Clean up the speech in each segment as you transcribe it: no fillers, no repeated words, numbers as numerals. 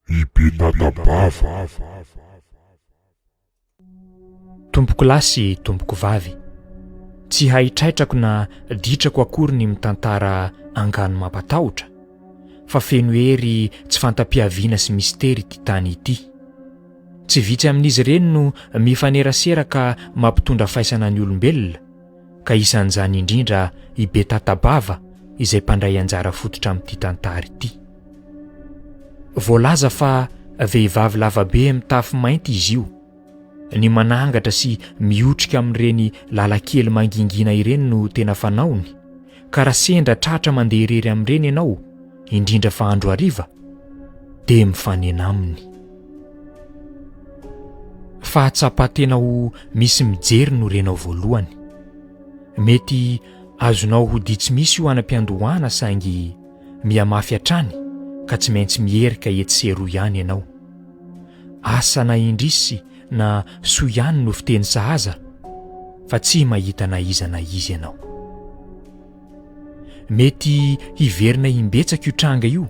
Ibetatabava. Tompoko lahy sy tompoko vavy, tsy haitraitrako na ditrako akory ny mitantara angano mampatahotra, fa feno hery tsy fantam-piaviana sy mistera ity tany ity. Tsy vitsy amin'izy ireny no mifaneraseraka mampitondra faisana ny olombelona, ka isan'izany indrindra i Betatabava izay mpandray anjara fototra amin'ity tantara ity. Voalaza fa vehivavy lavabe mitafy mainty izy io, ny manangatra sy miotrika amin'ireny lalakely mangingina ireny no tena fanaony, ka raha sendra tratra mandeha irery amin'ireny ianao, indrindra fa andro hariva, dia mifanena aminy. Fahatsapa-tena ho misy mijery no renao voalohany. Mety azonao ho ditsy misy io anam-piandohana saingy miamafy hatrany ka tsy maintsy mierika etsy sy eroa ihany ianao. Asa na indrisy na soa ihany no fiteny sahaza, fa tsy mahita na iza na izy ianao. Mety hiverina imbetsaka io tranga io,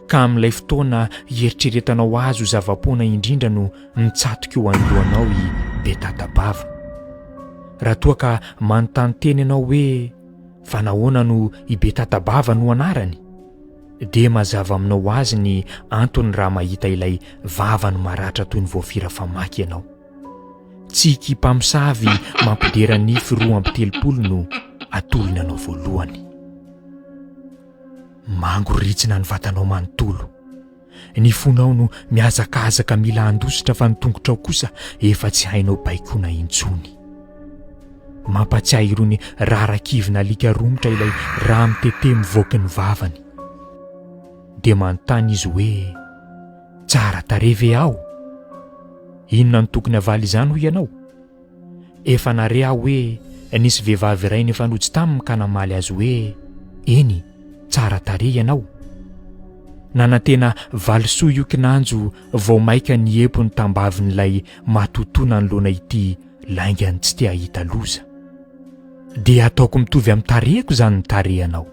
ka amin'ilay fotoana hieritreretanao azy ho zava-poana indrindra no mitsatoka eo anoloanao i Betatabava. Raha toa ka manontany teny ianao hoe fa nahoana no i Betatabava no anarany, dia mazava aminao azy ny antony raha mahita ilay vavany maratra toy ny voafira famaky ianao. Tsy kipamsavy mampidera nify 2 no atolony anao voalohany. Mangoritsina ny vatanao manontolo, ny fonao no miazakazaka mila andositra fa ny tongotrao kosa efa tsy hainao baikona intsony. Mampatsiahy irony rarakivina alika romotra ilay raha mitete mivoaka ny vavany. Dia manontany izy hoe tsara tarehy ve aho? Inona no tokony havaly izany ho ianao? Efa nare aho hoe nisy vehivavy iray nifanojo taminy ka namaly azy hoe eny, tsara tarehy ianao. Nanantena valisoa io kinanjo vao maika ny empony tambavin'ilay matotona anoloana ity laingany tsy tia hita loza. Dia ataoko mitovy amin'ny tarehiko izany ny tarehanao,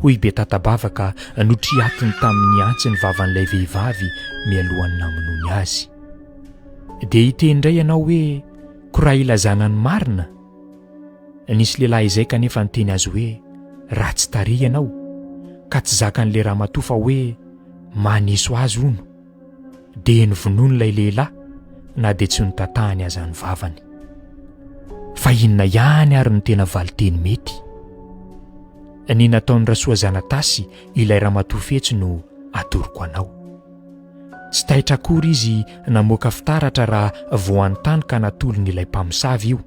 hoy Betatabava ka notriatiny tamin'ny antsy ny vavan'ilay vehivavy mialohan'ny namonony azy. Dia hiteny indray ianao hoe koraha ilazana ny marina. Nisy lehilahy izay kanefa niteny azy hoe ratsy tarehy ianao, ka tsy zakan'ilay ramatoa fa hoe maneso azy hono. Dia novonoiny ilay lehilahy na dia tsy notantahany aza ny vavany. Fa inona ihany ary no tena valiteny mety? Ny nataon'ny Rasoa Zanatasy ilay ramatoa fetsy no atoroko anao. Tsy taitra akory izy namoaka fitaratra raha vao anontany ka natolony ilay mpamosavy io.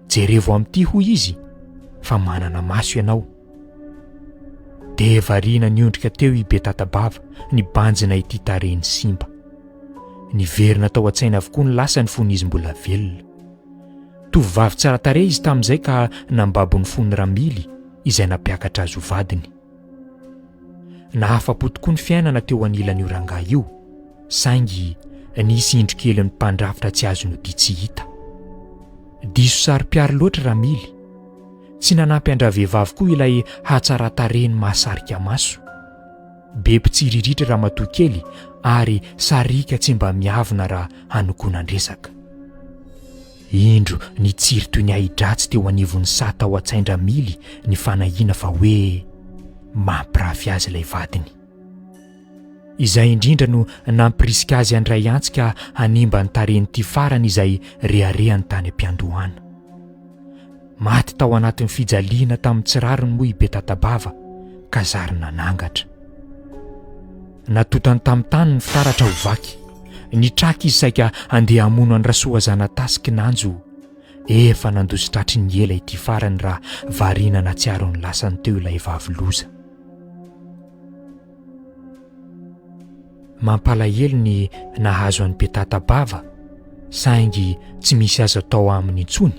Jerevo amin'ity hoy izy fa manana maso ianao. Dia variana niondrika teo i Betatabava nibanjina ity tarehiny simba. Niverina tao an-tsaina avokoa ny lasa ny fon'izy mbola velona. Tovovavy tsara tarehy izy tamin'izay ka nambabo ny fony ramily izay nampiakatra azy ho vadiny. Nahafa-po tokoa ny fiainana teo anilan'io rangahy io, saingy nisy indro-kely ny mpandrafitra tsy azo no dia tsy hita. Diso saro-piary loatra ramily, tsy nanampy andra-vehivavy koa ilay hatsara-tarehiny mahasarika maso. Be mpitsiriritra ramatoa kely ary sarika tsy mba miavona raha hanokonandresaka. Indro nitsiry toy ny ahidratsy teo anivon'ny sata ao an-tsain-dramily ny fanahiana fa hoe mampirafy azy ilay vadiny. Izay indrindra no nampirisika azy handray antsika hanimba ny tarehin'ity farany izay reharehany tany am-piandohana. Maty tao anatin'ny fijaliana tamin'ny tsirariny moa i Betatabava ka zary nanangatra. Natotany tamin'ny tany ny fitaratra ho vaky. Nitraka izy saika andeha hamono any Rasoa Zanatasy kinanjo, efa nandositratry ny ela ity farany raha variana natsiaro ny lasany teo ilay vavy loza. Mampalahelo ny nahazo an'i Betatabava, saingy tsy misy azo atao aminy intsony,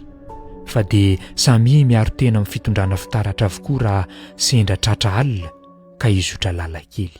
fa dia samy miaro tena amin'ny fitondrana fitaratra avokoa raha sendra tratra alina ka izotra lalakely.